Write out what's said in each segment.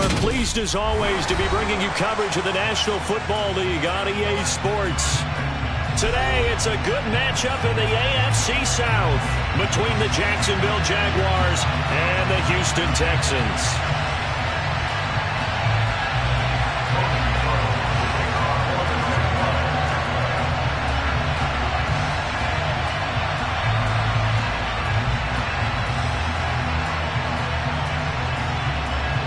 are pleased as always to be bringing you coverage of the National Football League on EA Sports. Today, it's a good matchup in the AFC South between the Jacksonville Jaguars and the Houston Texans.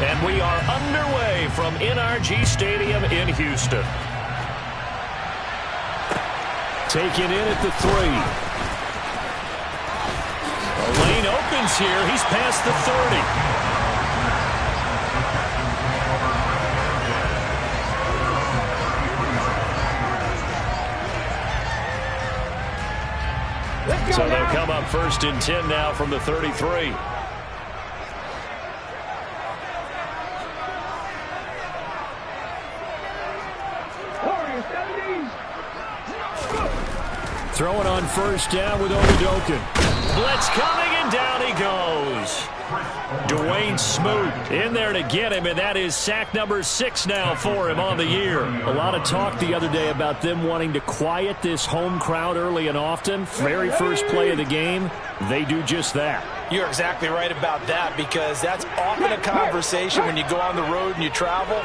And we are underway from NRG Stadium in Houston. Taken in at the 3. The lane opens here. He's past the 30. So they'll come up 1st and 10 now from the 33. Throwing on 1st down with Oladokun. Blitz coming, and down he goes. Dwayne Smoot in there to get him, and that is sack number 6 now for him on the year. A lot of talk the other day about them wanting to quiet this home crowd early and often. Very first play of the game, they do just that. You're exactly right about that, because that's often a conversation when you go on the road and you travel.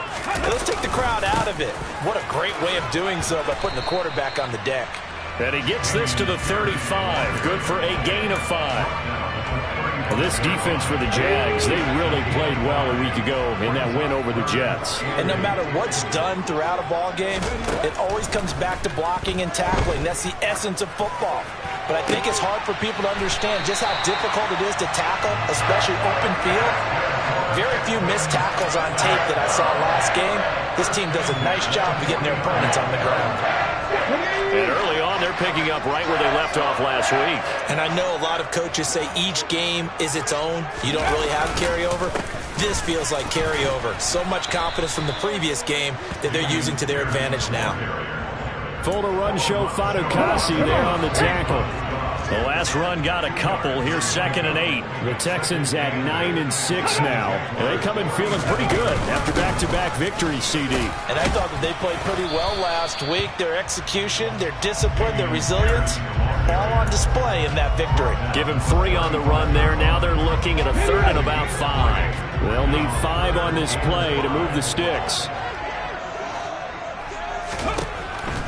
Let's take the crowd out of it. What a great way of doing so by putting the quarterback on the deck. And he gets this to the 35. Good for a gain of 5. Well, this defense for the Jags, they really played well a week ago in that win over the Jets. And no matter what's done throughout a ball game, it always comes back to blocking and tackling. That's the essence of football. But I think it's hard for people to understand just how difficult it is to tackle, especially open field. Very few missed tackles on tape that I saw last game. This team does a nice job of getting their opponents on the ground. And early on, they're picking up right where they left off last week. And I know a lot of coaches say each game is its own. You don't really have carryover. This feels like carryover. So much confidence from the previous game that they're using to their advantage now. Full to run show Fatukasi there on the tackle. The last run got a couple. Here's 2nd and 8. The Texans at 9 and 6 now. And they come in feeling pretty good after back-to-back victories, CD. And I thought that they played pretty well last week. Their execution, their discipline, their resilience, all on display in that victory. Give him 3 on the run there. Now they're looking at a 3rd and about 5. They'll need 5 on this play to move the sticks.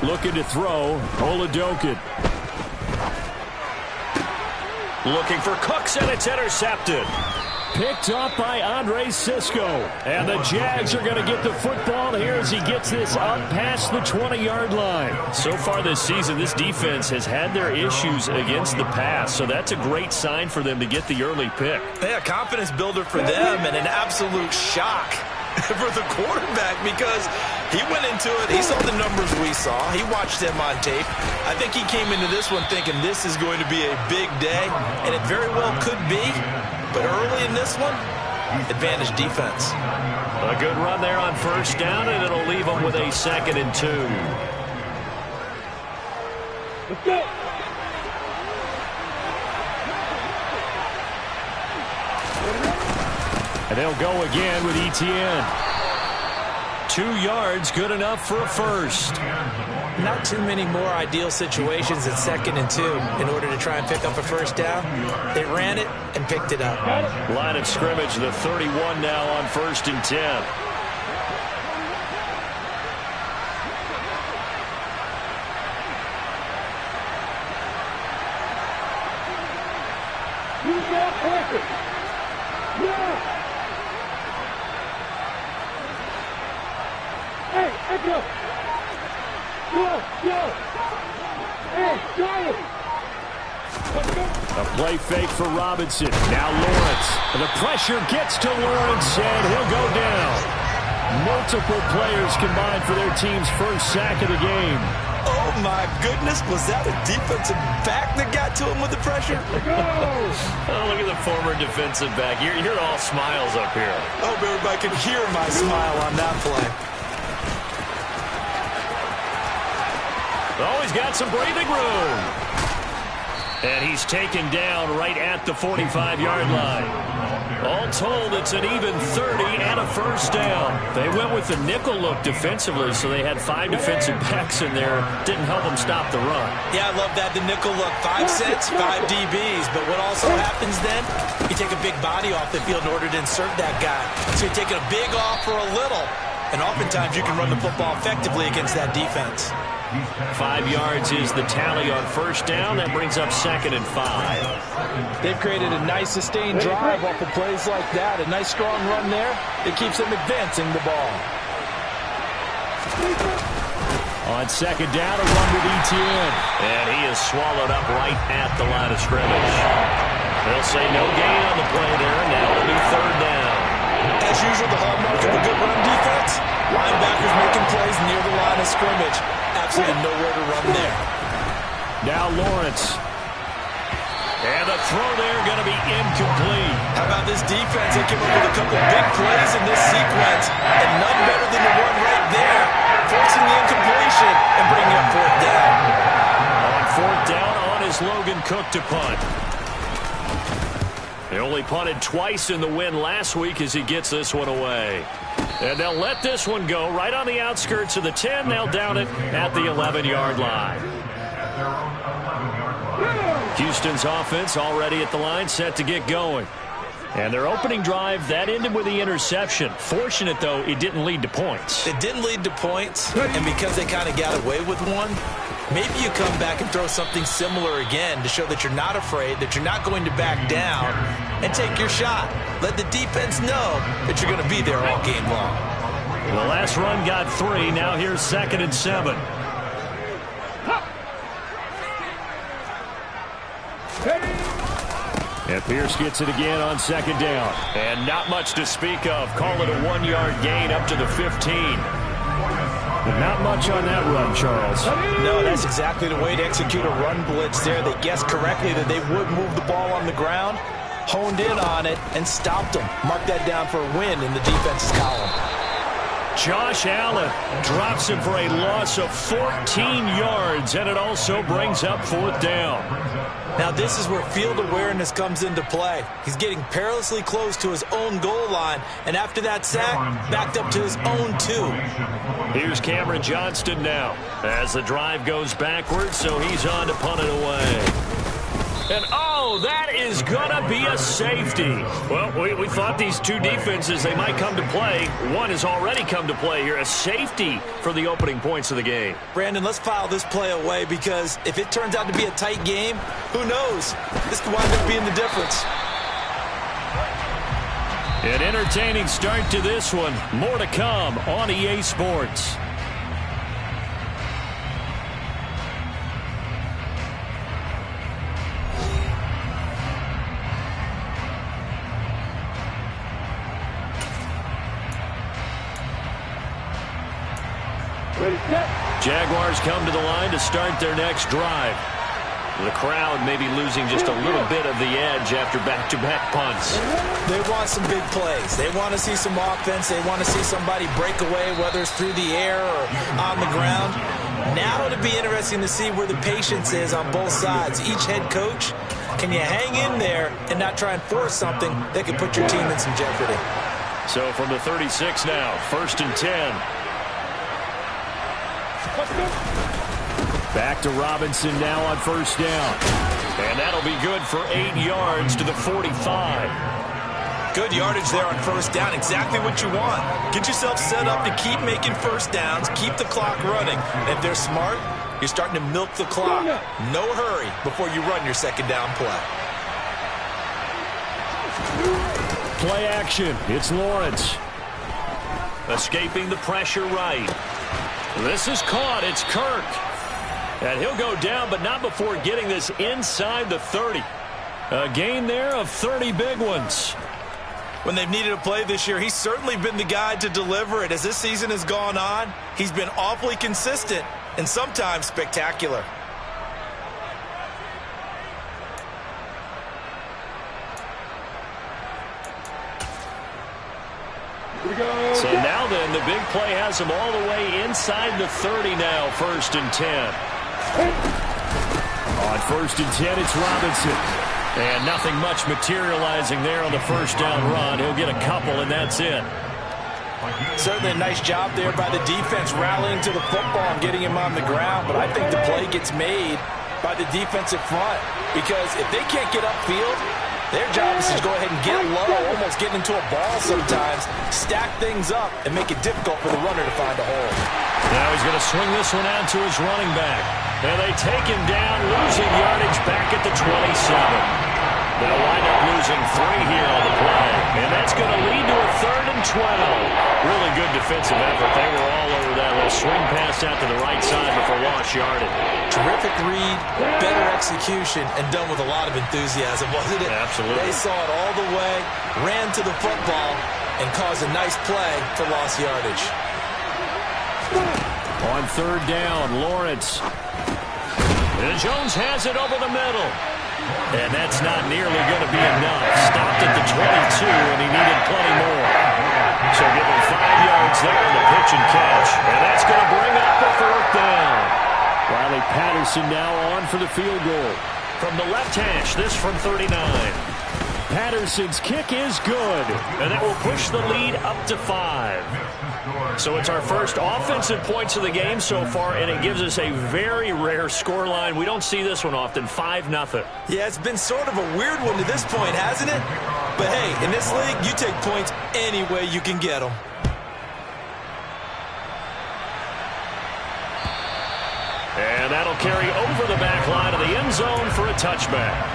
Looking to throw, Oladokun. Looking for Cooks, and it's intercepted. Picked up by Andre Sisco. And the Jags are going to get the football here as he gets this up past the 20-yard line. So far this season, this defense has had their issues against the pass, so that's a great sign for them to get the early pick. Yeah, confidence builder for them, and an absolute shock for the quarterback, because he went into it, he saw the numbers we saw, he watched them on tape. I think he came into this one thinking this is going to be a big day, and it very well could be, but early in this one, advantage defense. A good run there on 1st down, and it'll leave them with a 2nd and 2. Let's go. And they'll go again with Etienne. 2 yards, good enough for a 1st. Not too many more ideal situations at 2nd and 2 in order to try and pick up a 1st down. They ran it and picked it up. Line of scrimmage, the 31 now on 1st and 10. You got perfect. Yeah. Hey, Echo! Go! Hey, go! A play fake for Robinson. Now Lawrence. The pressure gets to Lawrence, and he'll go down. Multiple players combined for their team's 1st sack of the game. Oh, my goodness. Was that a defensive back that got to him with the pressure? Oh, look at the former defensive back. You're all smiles up here. I hope everybody can hear my smile on that play. Oh, he's got some breathing room. And he's taken down right at the 45-yard line. All told, it's an even 30 and a first down. They went with the nickel look defensively, so they had 5 defensive backs in there. Didn't help them stop the run. Yeah, I love that, the nickel look. 5 sets, 5 DBs. But what also happens then, you take a big body off the field in order to insert that guy. So you're taking a big off for a little. And oftentimes you can run the football effectively against that defense. 5 yards is the tally on first down. That brings up 2nd and 5. They've created a nice sustained drive off of plays like that. A nice strong run there. It keeps them advancing the ball. On 2nd down, a run with Etienne. And he is swallowed up right at the line of scrimmage. They'll say no gain on the play there. Now it'll be 3rd down. As usual, the hallmark of a good run defense, linebackers making plays near the line of scrimmage. Absolutely nowhere to run there. Now Lawrence. And the throw there going to be incomplete. How about this defense? They came up with a couple big plays in this sequence, and none better than the one right there, forcing the incompletion and bringing up 4th down. On 4th down, on is Logan Cook to punt. They only punted twice in the win last week as he gets this one away. And they'll let this one go right on the outskirts of the 10. They'll down it at the 11-yard line. Houston's offense already at the line, set to get going. And their opening drive, that ended with the interception. Fortunate, though, it didn't lead to points. It didn't lead to points, and because they kind of got away with one, maybe you come back and throw something similar again to show that you're not afraid, that you're not going to back down, and take your shot. Let the defense know that you're going to be there all game long. The last run got 3. Now here's 2nd and 7. And Pierce gets it again on 2nd down. And not much to speak of. Call it a 1-yard gain up to the 15. But not much on that run, Charles. No, that's exactly the way to execute a run blitz there. They guessed correctly that they would move the ball on the ground, honed in on it, and stopped them. Mark that down for a win in the defense's column. Josh Allen drops him for a loss of 14 yards, and it also brings up 4th down. Now this is where field awareness comes into play. He's getting perilously close to his own goal line, and after that sack, backed up to his own 2. Here's Cameron Johnston now as the drive goes backwards, so he's on to punt it away. And, oh, that is going to be a safety. Well, we thought these two defenses, they might come to play. One has already come to play here. A safety for the opening points of the game. Brandon, let's file this play away because if it turns out to be a tight game, who knows? This could wind up being the difference. An entertaining start to this one. More to come on EA Sports. Jaguars come to the line to start their next drive. The crowd may be losing just a little bit of the edge after back-to-back punts. They want some big plays. They want to see some offense. They want to see somebody break away, whether it's through the air or on the ground. Now it'll be interesting to see where the patience is on both sides. Each head coach, can you hang in there and not try and force something that could put your team in some jeopardy? So from the 36 now, 1st and 10. Back to Robinson now on 1st down. And that'll be good for 8 yards to the 45. Good yardage there on 1st down. Exactly what you want. Get yourself set up to keep making 1st downs, keep the clock running. And if they're smart, you're starting to milk the clock. No hurry before you run your 2nd down play. Play action. It's Lawrence. Escaping the pressure right. This is caught. It's Kirk. And he'll go down, but not before getting this inside the 30. A gain there of 30 big ones. When they've needed a play this year, he's certainly been the guy to deliver it. As this season has gone on, he's been awfully consistent and sometimes spectacular. So now then, the big play has him all the way inside the 30 now, 1st and 10. On 1st and 10, it's Robinson. And nothing much materializing there on the first down run. He'll get a couple, and that's it. Certainly a nice job there by the defense rallying to the football and getting him on the ground. But I think the play gets made by the defensive front, because if they can't get upfield, their job is to go ahead and get low, almost get into a ball sometimes, stack things up, and make it difficult for the runner to find a hole. Now he's going to swing this one out to his running back. And they take him down, losing yardage back at the 27. They'll wind up losing 3 here on the play. And that's going to lead to a 3rd and 12. Really good defensive effort. They were all over that little swing pass out to the right side before lost yardage. Terrific read, better execution, and done with a lot of enthusiasm, wasn't it? Absolutely. They saw it all the way, ran to the football, and caused a nice play for lost yardage. On 3rd down, Lawrence. And Jones has it over the middle. And that's not nearly going to be enough. Stopped at the 22, and he needed plenty more. So give him 5 yards there on the pitch and catch. And that's going to bring up the 4th down. Riley Patterson now on for the field goal. From the left hash, this from 39. Patterson's kick is good. And that will push the lead up to 5. So it's our first offensive points of the game so far, and it gives us a very rare scoreline. We don't see this one often, 5-0. Yeah, it's been sort of a weird one to this point, hasn't it? But hey, in this league, you take points any way you can get them. And that'll carry over the back line of the end zone for a touchback.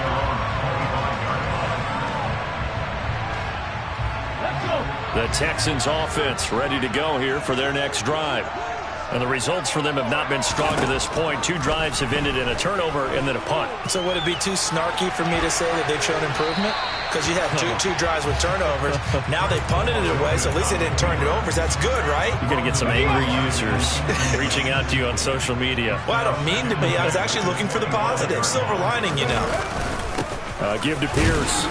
The Texans offense ready to go here for their next drive. And the results for them have not been strong to this point. 2 drives have ended in a turnover and then a punt. So would it be too snarky for me to say that they've shown improvement? Because you had two drives with turnovers. Now they punted it away, so at least they didn't turn it over. So that's good, right? You're going to get some angry users reaching out to you on social media. Well, I don't mean to be. I was actually looking for the positive. Silver lining, you know. Give to Pierce.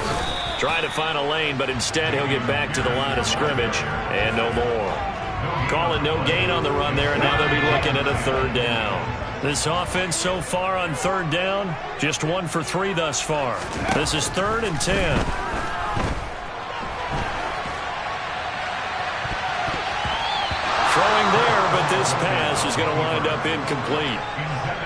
Trying to find a lane, but instead he'll get back to the line of scrimmage and no more. Calling no gain on the run there, and now they'll be looking at a 3rd down. This offense so far on 3rd down, just 1 for 3 thus far. This is 3rd and 10. Throwing there, but this pass is going to wind up incomplete.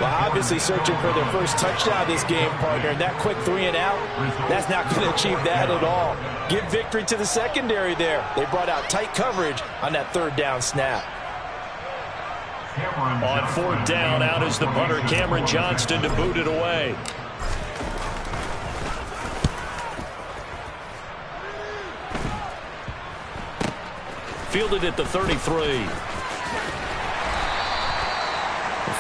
Well, obviously searching for their first touchdown this game, partner. And that quick 3 and out, that's not going to achieve that at all. Give victory to the secondary there. They brought out tight coverage on that 3rd down snap. On 4th down, out is the punter, Cameron Johnston, to boot it away. Fielded at the 33.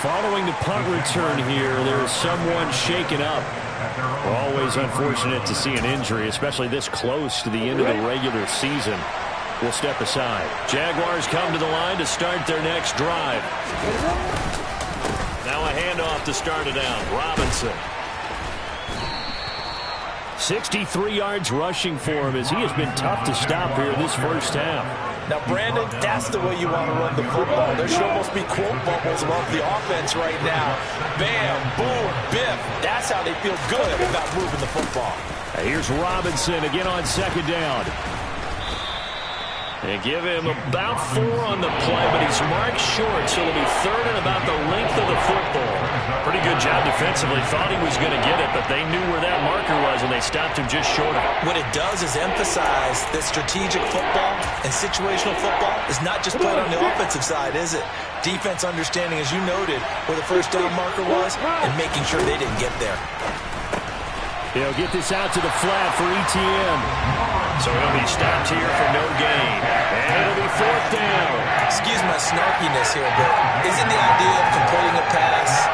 Following the punt return here, there is someone shaken up. Always unfortunate to see an injury, especially this close to the end of the regular season. We'll step aside. Jaguars come to the line to start their next drive. Now a handoff to start it out. Robinson. 63 yards rushing for him as he has been tough to stop here in this first half. Now, Brandon, that's the way you want to run the football. There should almost be quote bubbles above the offense right now. Bam, boom, biff. That's how they feel good about moving the football. Here's Robinson again on 2nd down. They give him about 4 on the play, but he's marked short, so it'll be 3rd and about the length of the football. Pretty good job defensively. Thought he was going to get it, but they knew where that marker was, and they stopped him just short of it. What it does is emphasize that strategic football and situational football is not just played on the offensive side, is it? Defense understanding, as you noted, where the first down marker was and making sure they didn't get there. He'll get this out to the flat for ETN. So he'll be stopped here for no gain. And it'll be 4th down. Excuse my snarkiness here, but isn't the idea of completing a pass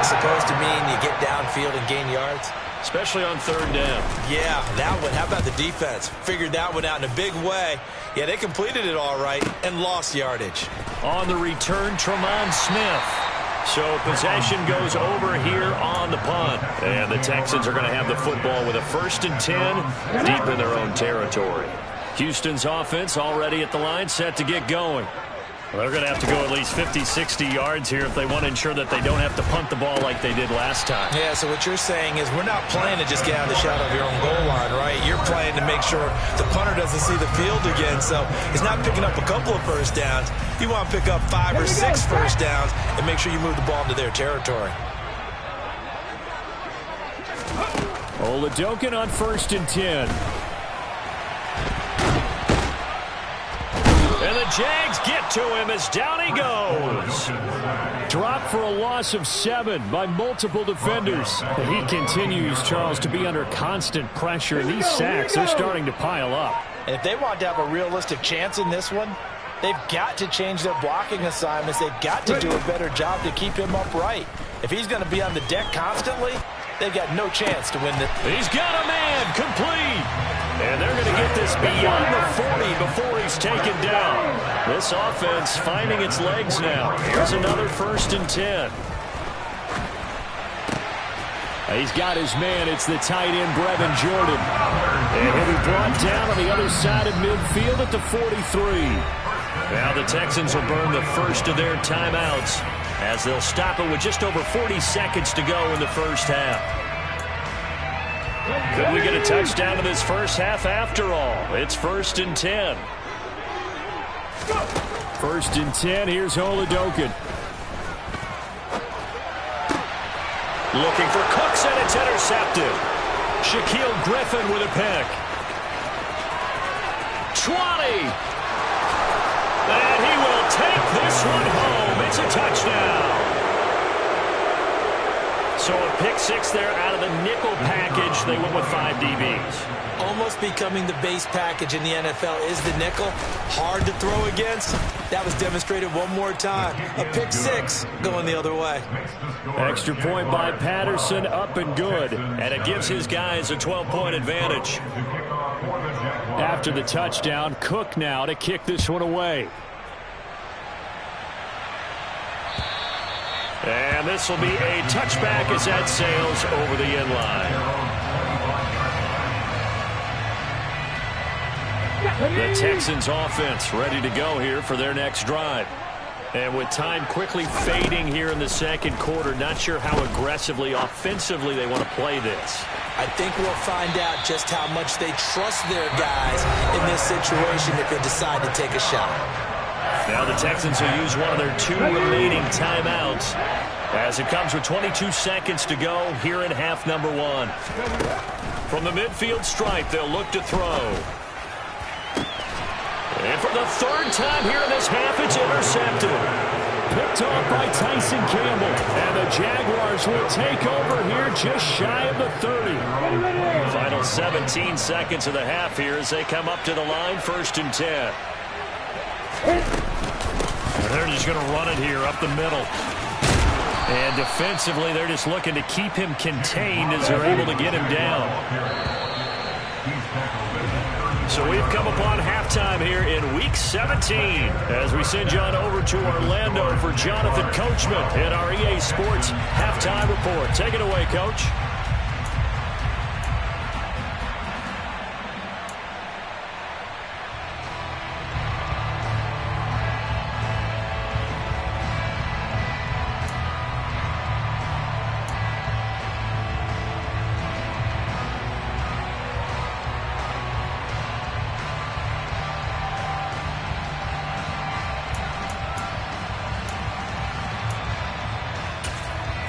supposed to mean you get downfield and gain yards? Especially on 3rd down. Yeah, that one. How about the defense? Figured that one out in a big way. Yeah, they completed it all right and lost yardage. On the return, Tremont Smith. So possession goes over here on the punt. And the Texans are going to have the football with a 1st and 10 deep in their own territory. Houston's offense already at the line, set to get going. They're going to have to go at least 50, 60 yards here if they want to ensure that they don't have to punt the ball like they did last time. Yeah, so what you're saying is we're not playing to just get out of the shadow of your own goal line, right? You're playing to make sure the punter doesn't see the field again. So it's not picking up a couple of first downs. You want to pick up 5 or 6 first downs and make sure you move the ball into their territory. Oladokin on 1st and 10. And the Jags get to him as down he goes. Dropped for a loss of 7 by multiple defenders. He continues, Charles, to be under constant pressure. These sacks are starting to pile up. And if they want to have a realistic chance in this one, they've got to change their blocking assignments. They've got to do a better job to keep him upright. If he's going to be on the deck constantly, they've got no chance to win this. He's got a man complete. And they're going to get this beyond the 40 before he's taken down. This offense finding its legs now. Here's another 1st and 10. He's got his man. It's the tight end, Brevin Jordan. And he'll be brought down on the other side of midfield at the 43. Now the Texans will burn the first of their timeouts as they'll stop it with just over 40 seconds to go in the first half. Could we get a touchdown in this first half after all? It's 1st and 10. 1st and 10. Here's Oladokin. Looking for Cooks, and it's intercepted. Shaquille Griffin with a pick. 20. And he will take this one home. It's a touchdown. So a pick 6 there out of the nickel package. They went with 5 DBs. Almost becoming the base package in the NFL is the nickel. Hard to throw against. That was demonstrated one more time. A pick 6 going the other way. Extra point by Patterson, up and good. And it gives his guys a 12-point advantage. After the touchdown, Cook now to kick this one away. And this will be a touchback as that sails over the end line. The Texans offense ready to go here for their next drive. And with time quickly fading here in the second quarter, not sure how aggressively, offensively they want to play this. I think we'll find out just how much they trust their guys in this situation if they decide to take a shot. Now the Texans will use one of their 2 remaining timeouts as it comes with 22 seconds to go here in half number 1. From the midfield stripe, they'll look to throw. And for the 3rd time here in this half, it's intercepted. Picked off by Tyson Campbell. And the Jaguars will take over here just shy of the 30. Final 17 seconds of the half here as they come up to the line, 1st and 10. They're just going to run it here up the middle. And defensively, they're just looking to keep him contained as they're able to get him down. So we've come upon halftime here in Week 17 as we send you on over to Orlando for Jonathan Coachman in our EA Sports Halftime Report. Take it away, Coach.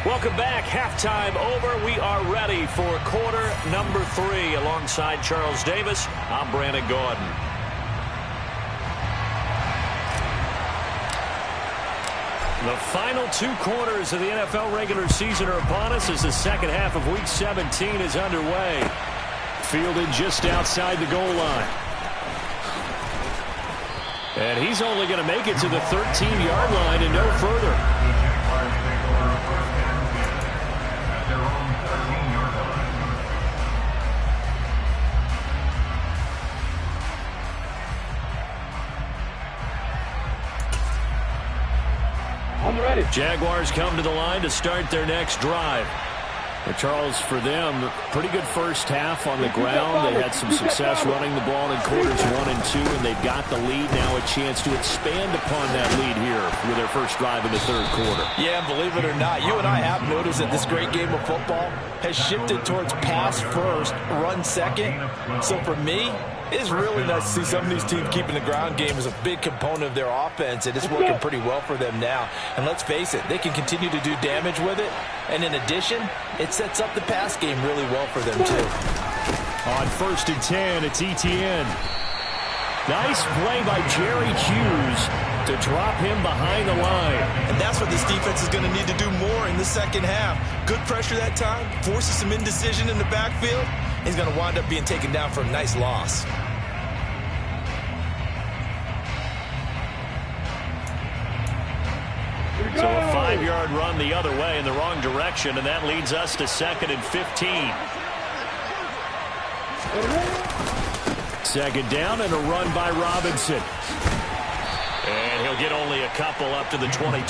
Welcome back. Halftime over. We are ready for quarter number 3. Alongside Charles Davis, I'm Brandon Gordon. The final 2 quarters of the NFL regular season are upon us as the second half of Week 17 is underway. Fielded just outside the goal line. And he's only going to make it to the 13-yard line and no further. I'm ready. Jaguars come to the line to start their next drive. But Charles, for them, pretty good first half on the ground. They had some success running the ball in quarters 1 and 2, and they've got the lead. Now a chance to expand upon that lead here with their first drive in the third quarter. Yeah, and believe it or not, you and I have noticed that this great game of football has shifted towards pass first, run second. So for me, it's really nice to see some of these teams keeping the ground game as a big component of their offense, and it's working pretty well for them now. And let's face it, they can continue to do damage with it. And in addition, it sets up the pass game really well for them, too. On 1st and 10, it's ETN. Nice play by Jerry Hughes to drop him behind the line. And that's what this defense is going to need to do more in the second half. Good pressure that time, forces some indecision in the backfield. He's going to wind up being taken down for a nice loss. So a 5-yard run the other way in the wrong direction, and that leads us to 2nd and 15. 2nd down and a run by Robinson. And he'll get only a couple up to the 22.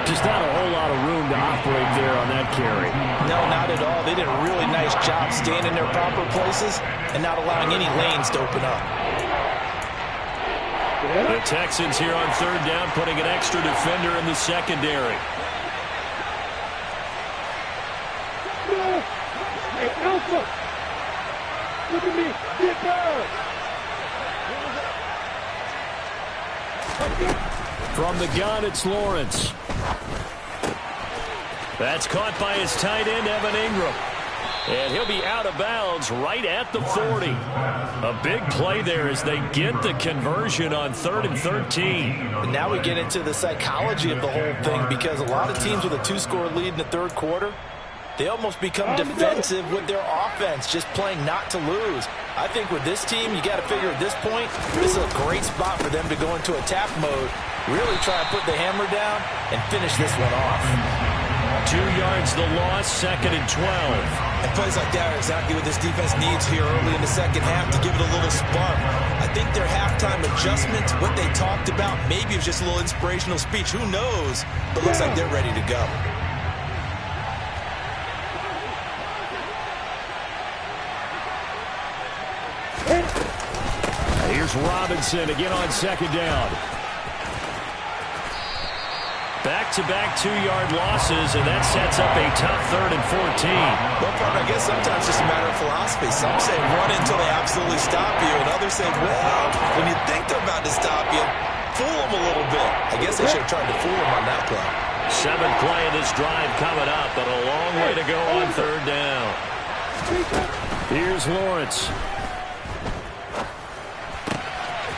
Just not a whole lot of room to operate there on that carry. No, not at all. They did a really nice job staying in their proper places and not allowing any lanes to open up. The Texans here on 3rd down, putting an extra defender in the secondary. Hey, Alpha! Look at me! Get down! From the gun, it's Lawrence. That's caught by his tight end, Evan Ingram. And he'll be out of bounds right at the 40. A big play there as they get the conversion on 3rd and 13. And now we get into the psychology of the whole thing, because a lot of teams with a 2-score lead in the third quarter, they almost become defensive with their offense, just playing not to lose. I think with this team, you got to figure at this point, this is a great spot for them to go into attack mode, really try and put the hammer down and finish this one off. 2 yards the loss, 2nd and 12. And plays like that are exactly what this defense needs here early in the second half to give it a little spark. I think their halftime adjustment, what they talked about, maybe it was just a little inspirational speech. Who knows? But looks like they're ready to go. Here's Robinson again on 2nd down. Back-to-back 2-yard losses, and that sets up a tough 3rd and 14. Well, partner, I guess sometimes it's just a matter of philosophy. Some say run until they absolutely stop you, and others say, well, when you think they're about to stop you, fool them a little bit. I guess they should have tried to fool them on that play. 7th play of this drive coming up, but a long way to go on 3rd down. Here's Lawrence.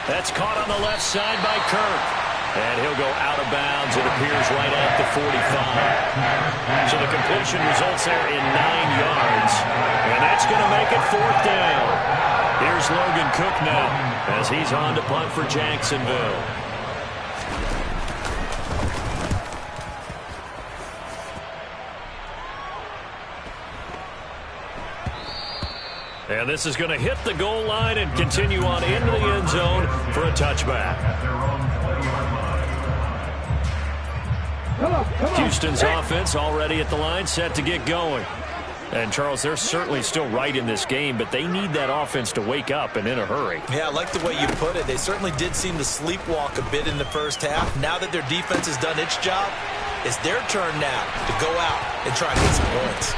That's caught on the left side by Kirk. And he'll go out of bounds, it appears, right at the 45. So the completion results there in 9 yards. And that's going to make it 4th down. Here's Logan Cook now as he's on to punt for Jacksonville. And this is going to hit the goal line and continue on into the end zone for a touchback. Houston's offense already at the line, set to get going. And, Charles, they're certainly still right in this game, but they need that offense to wake up and in a hurry. Yeah, I like the way you put it. They certainly did seem to sleepwalk a bit in the first half. Now that their defense has done its job, it's their turn now to go out and try and get some points.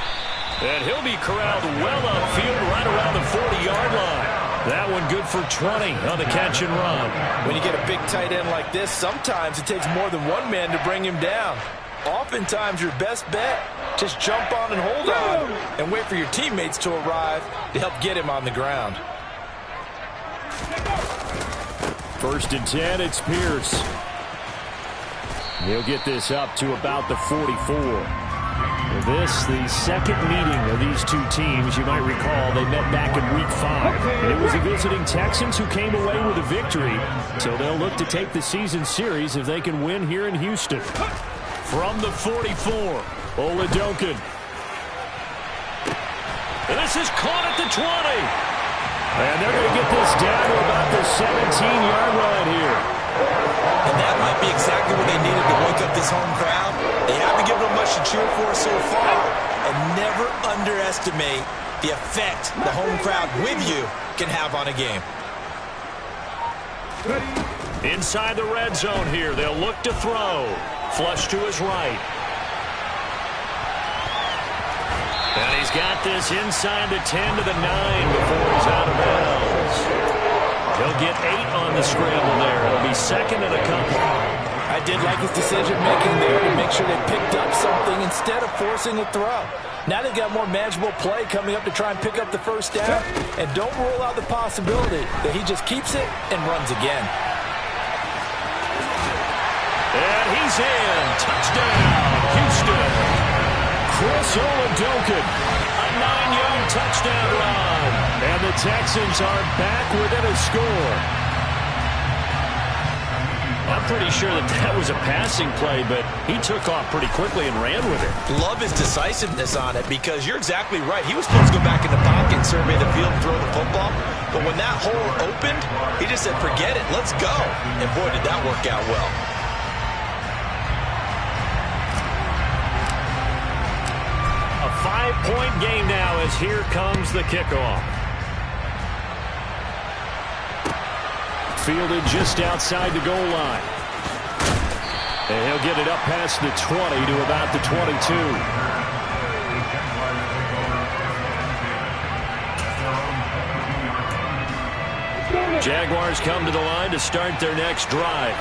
And he'll be corralled well upfield right around the 40-yard line. That one good for 20 on the catch and run. When you get a big tight end like this, sometimes it takes more than one man to bring him down. Oftentimes, your best bet, just jump on and hold on and wait for your teammates to arrive to help get him on the ground. 1st and 10, it's Pierce. He'll get this up to about the 44. This, the second meeting of these two teams. You might recall they met back in Week 5. And it was the visiting Texans who came away with a victory. So they'll look to take the season series if they can win here in Houston. From the 44, Oladokun. And this is caught at the 20. And they're going to get this down to about the 17-yard line here. And that might be exactly what they needed to wake up this home crowd. They haven't given them much to cheer for so far. And never underestimate the effect the home crowd with you can have on a game. Inside the red zone here, they'll look to throw. Flush to his right. And he's got this inside the 10 to the 9 before he's out of bounds. He'll get 8 on the scramble there. It'll be second and a couple. I did like his decision-making there to make sure they picked up something instead of forcing a throw. Now they've got more manageable play coming up to try and pick up the first down. And don't rule out the possibility that he just keeps it and runs again. And he's in. Touchdown, Houston. Chris Oladokun, a 9-yard touchdown run. And the Texans are back within a score. I'm pretty sure that was a passing play, but he took off pretty quickly and ran with it. Love his decisiveness on it because you're exactly right. He was supposed to go back in the pocket and survey the field and throw the football. But when that hole opened, he just said, forget it, let's go. And boy, did that work out well. A 5-point game now as here comes the kickoff. Fielded just outside the goal line. And he'll get it up past the 20 to about the 22. Jaguars come to the line to start their next drive.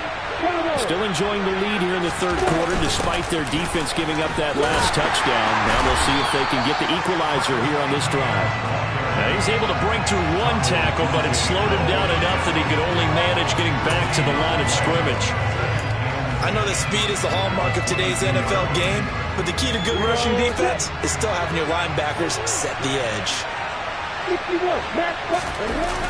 Still enjoying the lead here in the third quarter despite their defense giving up that last touchdown. Now we'll see if they can get the equalizer here on this drive. Now he's able to break through one tackle, but it slowed him down enough that he could only manage getting back to the line of scrimmage. I know that speed is the hallmark of today's NFL game, but the key to good rushing defense is still having your linebackers set the edge.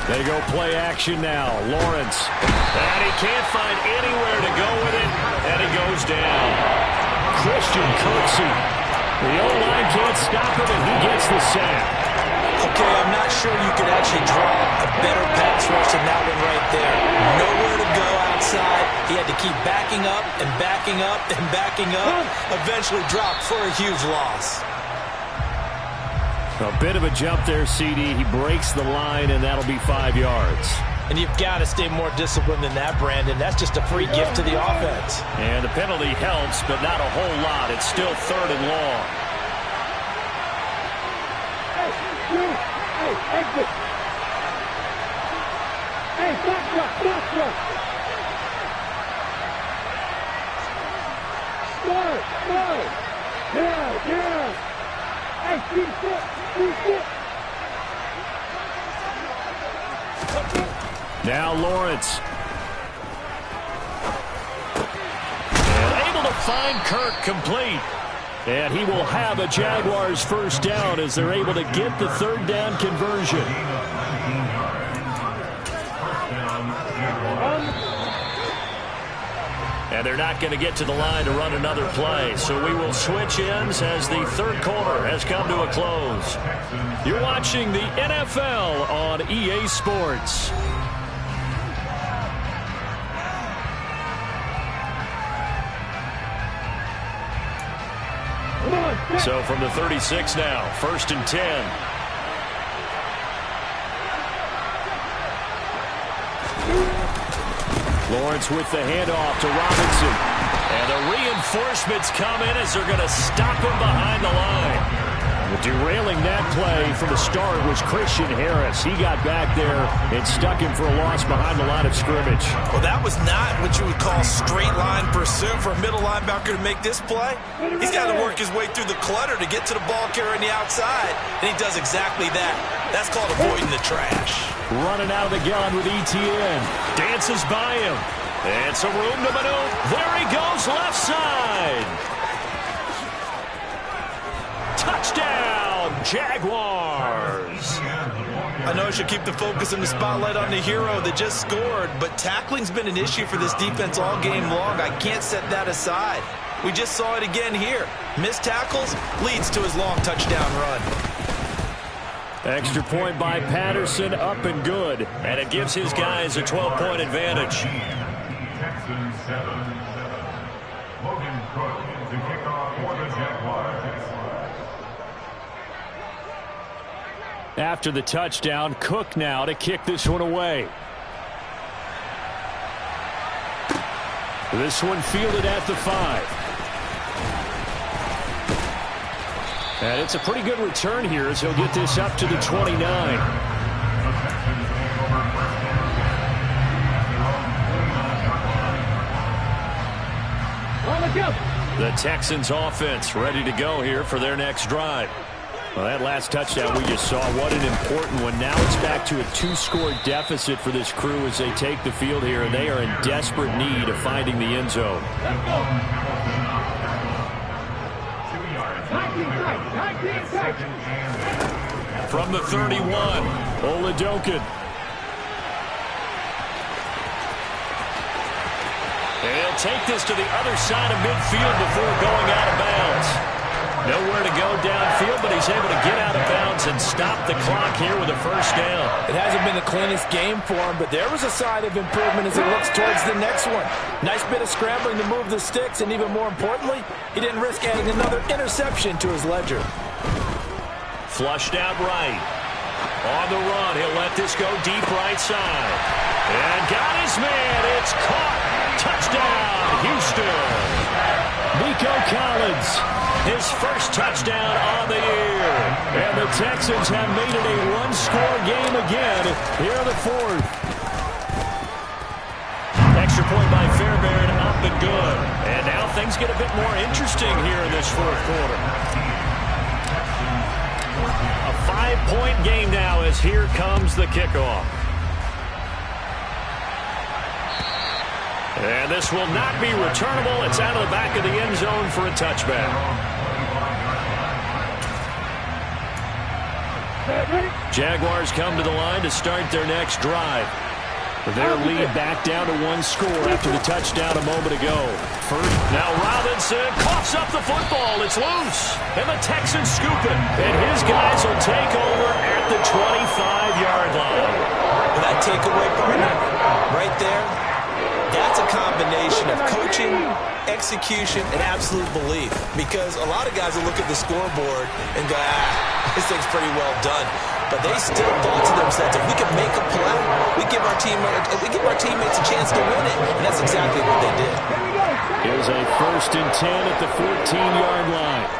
They go play action now. Lawrence. And he can't find anywhere to go with it, and he goes down. Christian Kirksey. The O-line can't stop him, and he gets the sack. Okay, I'm not sure you could actually draw a better pass rush than that one right there. Nowhere to go outside. He had to keep backing up and backing up and backing up. Eventually dropped for a huge loss. A bit of a jump there, CD. He breaks the line, and that'll be 5 yards. And you've got to stay more disciplined than that, Brandon. That's just a free gift to the offense. And the penalty helps, but not a whole lot. It's still third and long. Hey, exit. Hey, back rush. Start. Yeah. Hey, keep it. Now Lawrence. And able to find Kirk complete. And he will have a Jaguars first down as they're able to get the third down conversion. And they're not going to get to the line to run another play. So we will switch ends as the third quarter has come to a close. You're watching the NFL on EA Sports. So from the 36 now, 1st and 10. Lawrence with the handoff to Robinson. And the reinforcements come in as they're going to stop him behind the line. Derailing that play from the start was Christian Harris. He got back there and stuck him for a loss behind the line of scrimmage. Well, that was not what you would call straight line pursuit for a middle linebacker to make this play. He's got to work his way through the clutter to get to the ball carrier on the outside, and he does exactly that. That's called avoiding the trash. Running out of the gun with ETN. Dances by him. And some room to maneuver. There he goes, left side. Touchdown, Jaguars. I know I should keep the focus and the spotlight on the hero that just scored, but tackling's been an issue for this defense all game long. I can't set that aside. We just saw it again here. Missed tackles leads to his long touchdown run. Extra point by Patterson, up and good. And it gives his guys a 12-point advantage. Texans 7. Logan Cook to kick off for the Jaguars. After the touchdown, Cook now to kick this one away. This one fielded at the 5. And it's a pretty good return here as he'll get this up to the 29. The Texans offense ready to go here for their next drive. Well, that last touchdown we just saw, what an important one. Now it's back to a 2-score deficit for this crew as they take the field here, and they are in desperate need of finding the end zone. From the 31, Oladokin. They'll take this to the other side of midfield before going out of bounds. Nowhere to go downfield, but he's able to get out of bounds and stop the clock here with a first down. It hasn't been the cleanest game for him, but there was a sign of improvement as he looks towards the next one. Nice bit of scrambling to move the sticks, and even more importantly, he didn't risk adding another interception to his ledger. Flushed out right. On the run, he'll let this go deep right side. And got his man. It's caught. Touchdown, Houston. Nico Collins, his first touchdown on the year. And the Texans have made it a one-score game again here in the 4th. Extra point by Fairbairn, up and good. And now things get a bit more interesting here in this 4th quarter. A 5-point game now as here comes the kickoff. And this will not be returnable. It's out of the back of the end zone for a touchback. Jaguars come to the line to start their next drive. Their lead back down to 1 score after the touchdown a moment ago. First, now Robinson coughs up the football. It's loose. And the Texans scoop it. And his guys will take over at the 25-yard line. Well, that takeaway, partner, right there, that's a combination of coaching, execution, and absolute belief. Because a lot of guys will look at the scoreboard and go, this thing's pretty well done. But they still thought to themselves, if we can make a play, we give our teammates a chance to win it. And that's exactly what they did. Here's a 1st and 10 at the 14-yard line.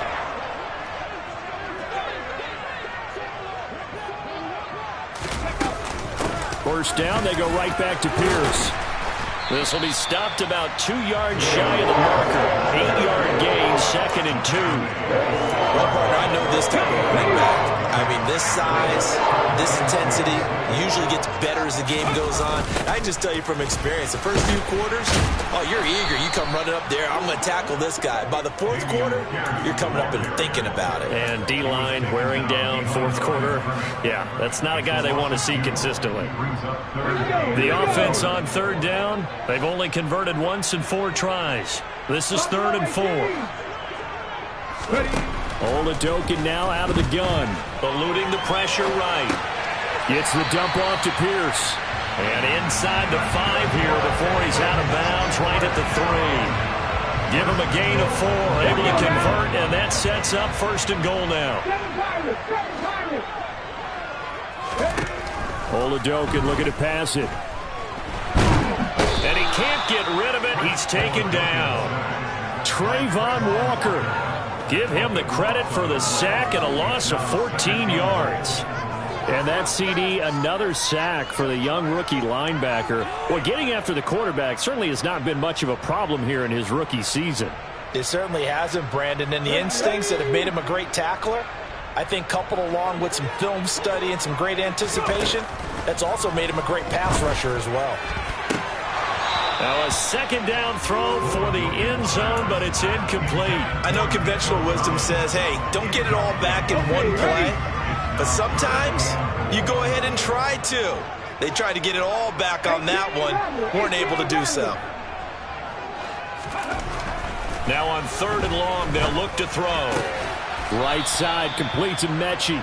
First down, they go right back to Pierce. This will be stopped about 2 yards shy of the marker. 8-yard gain, 2nd and 2. Well, partner, I know this type of running back. I mean, this size, this intensity usually gets better as the game goes on. I can just tell you from experience, the first few quarters, oh, you're eager. You come running up there, I'm going to tackle this guy. By the 4th quarter, you're coming up and thinking about it. And D-line wearing down 4th quarter. Yeah, that's not a guy they want to see consistently. The offense on 3rd down, they've only converted once in 4 tries. This is 3rd and 4. Oladokin now out of the gun. Eluding the pressure right. Gets the dump off to Pierce. And inside the 5 here before he's out of bounds right at the 3. Give him a gain of 4. Able to convert, and that sets up 1st and goal now. Oladokin looking to pass it. And he can't get rid of it. He's taken down. Trayvon Walker. Give him the credit for the sack and a loss of 14 yards. And that CD, another sack for the young rookie linebacker. Well, getting after the quarterback certainly has not been much of a problem here in his rookie season. It certainly hasn't, Brandon. And the instincts that have made him a great tackler, I think coupled along with some film study and some great anticipation, that's also made him a great pass rusher as well. Now a 2nd down throw for the end zone, but it's incomplete. I know conventional wisdom says, hey, don't get it all back in one play. But sometimes you go ahead and try to. They tried to get it all back on that one. Weren't able to do so. Now on 3rd and long, they'll look to throw. Right side completes to Mechie.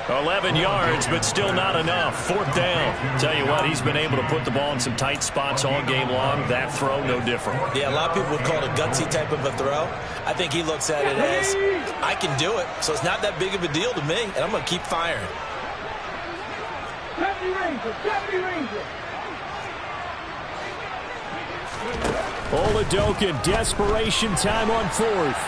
11 yards, but still not enough. 4th down. Tell you what, he's been able to put the ball in some tight spots all game long. That throw, no different. Yeah, a lot of people would call it a gutsy type of a throw. I think he looks at it as, I can do it, so it's not that big of a deal to me, and I'm going to keep firing. Oladoka, desperation time on 4th.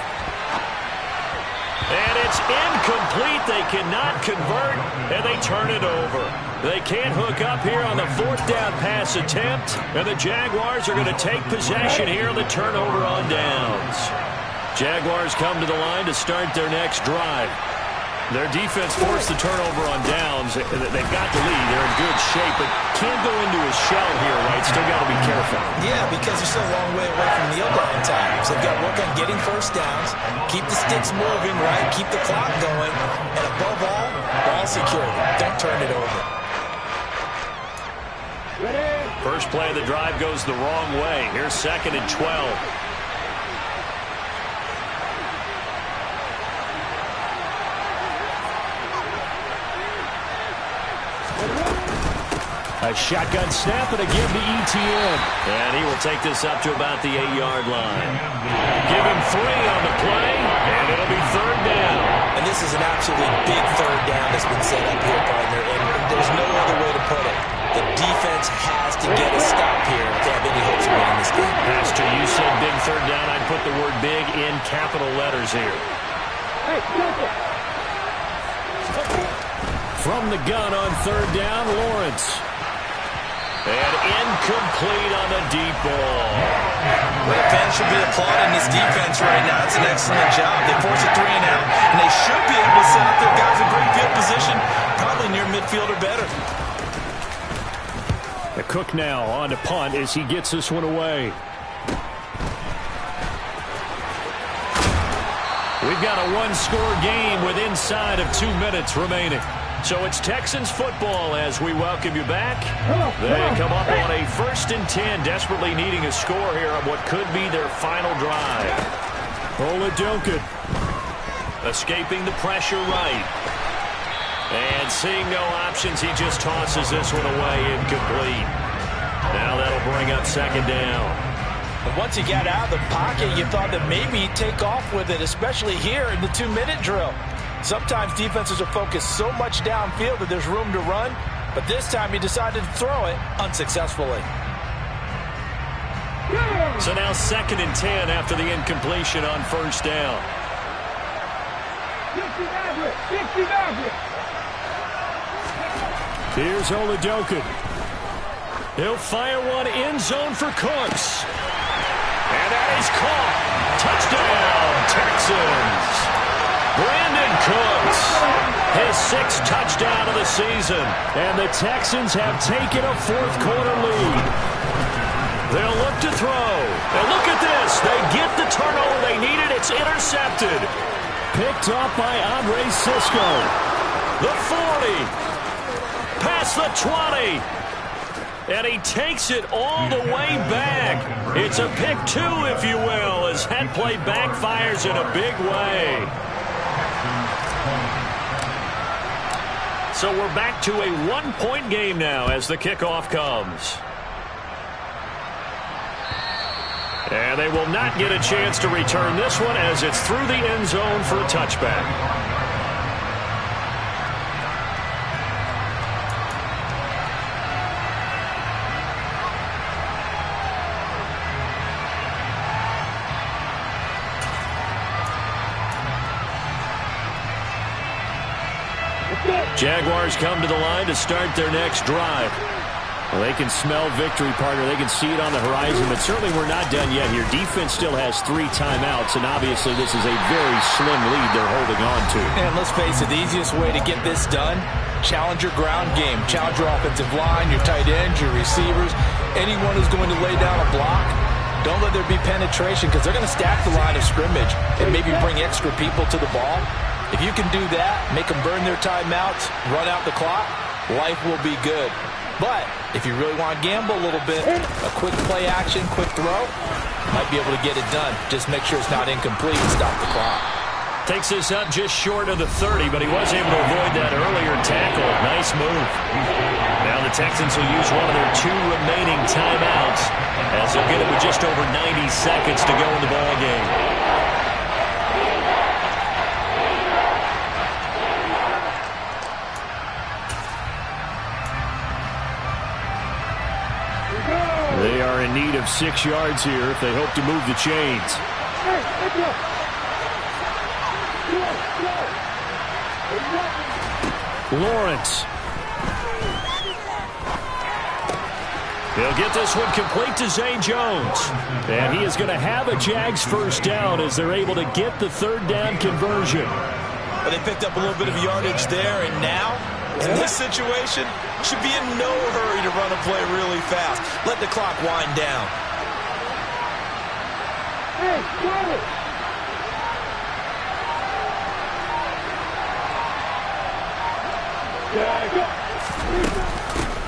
And it's incomplete. They cannot convert, and they turn it over. They can't hook up here on the 4th down pass attempt, and the Jaguars are going to take possession here on the turnover on downs. Jaguars come to the line to start their next drive. Their defense forced the turnover on downs. They've got the lead. They're in good shape, but can't go into a shell here, right? Still got to be careful. Yeah, because they're still a long way away from kneel down times. They've got to work on getting first downs, keep the sticks moving, right? Keep the clock going, and above all, ball security. Don't turn it over. First play of the drive goes the wrong way. Here's 2nd and 12. A shotgun snap and again to ETN. And he will take this up to about the 8-yard line. Give him 3 on the play, and it'll be 3rd down. And this is an absolutely big 3rd down that's been set up here, partner, and there's no other way to put it. The defense has to get a stop here if they have any hopes of winning this game. Pastor, you said big 3rd down. I'd put the word big in capital letters here. From the gun on 3rd down, Lawrence. And incomplete on the deep ball. Well, the fans should be applauding this defense right now. It's an excellent job. They force a 3 and out, and they should be able to set up their guys in great field position, probably near midfield or better. The Cook now on to punt as he gets this one away. We've got a 1-score game with inside of 2 minutes remaining. So it's Texans football as we welcome you back. They come up on a 1st and 10, desperately needing a score here on what could be their final drive. Oladoka escaping the pressure right. And seeing no options, he just tosses this one away incomplete. Now that'll bring up 2nd down. And once he got out of the pocket, you thought that maybe he'd take off with it, especially here in the 2-minute drill. Sometimes defenses are focused so much downfield that there's room to run, but this time he decided to throw it unsuccessfully. So now 2nd and 10 after the incompletion on 1st down. Here's Oladoka. He'll fire one end zone for Cooks. And that is caught. Touchdown, Texans. Brandon Cooks, his 6th touchdown of the season. And the Texans have taken a 4th quarter lead. They'll look to throw. And look at this. They get the turnover they needed. It's intercepted. Picked up by Andre Cisco. The 40. Past the 20. And he takes it all the way back. It's a pick 2, if you will, as that play backfires in a big way. So we're back to a 1-point game now as the kickoff comes. And they will not get a chance to return this one as it's through the end zone for a touchback. Jaguars come to the line to start their next drive. Well, they can smell victory, partner. They can see it on the horizon, but certainly we're not done yet here. Defense still has 3 timeouts, and obviously this is a very slim lead they're holding on to. And let's face it, the easiest way to get this done, challenge your ground game. Challenge your offensive line, your tight ends, your receivers, anyone who's going to lay down a block. Don't let there be penetration because they're going to stack the line of scrimmage and maybe bring extra people to the ball. If you can do that, make them burn their timeouts, run out the clock, life will be good. But if you really want to gamble a little bit, a quick play action, quick throw, might be able to get it done. Just make sure it's not incomplete and stop the clock. Takes this up just short of the 30, but he was able to avoid that earlier tackle. Nice move. Now the Texans will use one of their 2 remaining timeouts as they'll get it with just over 90 seconds to go in the ball game. They are in need of 6 yards here if they hope to move the chains. Lawrence. He'll get this one complete to Zay Jones. And he is going to have a Jags first down as they're able to get the 3rd down conversion. Well, they picked up a little bit of yardage there, and now, in this situation, should be in no hurry to run a play really fast. Let the clock wind down. Hey, got it.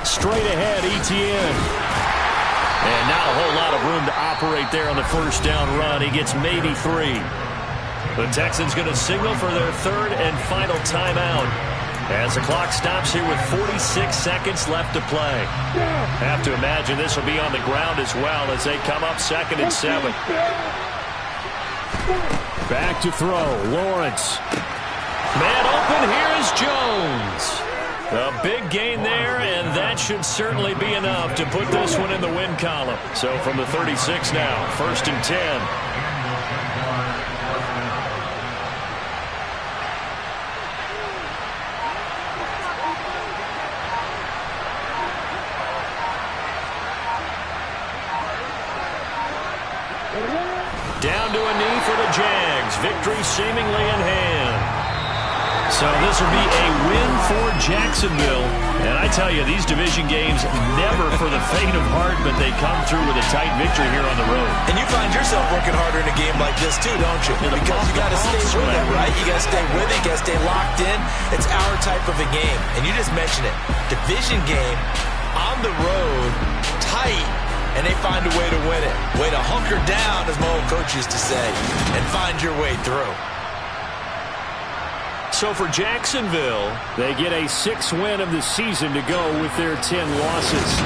Straight ahead, Etienne. And not a whole lot of room to operate there on the first down run. He gets maybe 3. The Texans going to signal for their 3rd and final timeout as the clock stops here with 46 seconds left to play. Have to imagine this will be on the ground as well as they come up 2nd and 7. Back to throw. Lawrence. Man open. Here is Jones. A big gain there, and that should certainly be enough to put this one in the win column. So from the 36 now, 1st and 10. Down to a knee for the Jags. Victory seemingly in hand. So this will be a win for Jacksonville. And I tell you, these division games never for the faint of heart, but they come through with a tight victory here on the road. And you find yourself working harder in a game like this too, don't you? Because you got to stay with it, right? You got to stay with it. You got to stay locked in. It's our type of a game. And you just mentioned it. Division game on the road, tight. And they find a way to win it. Way to hunker down, as my old coach used to say, and find your way through. So for Jacksonville, they get a 6th win of the season to go with their 10 losses.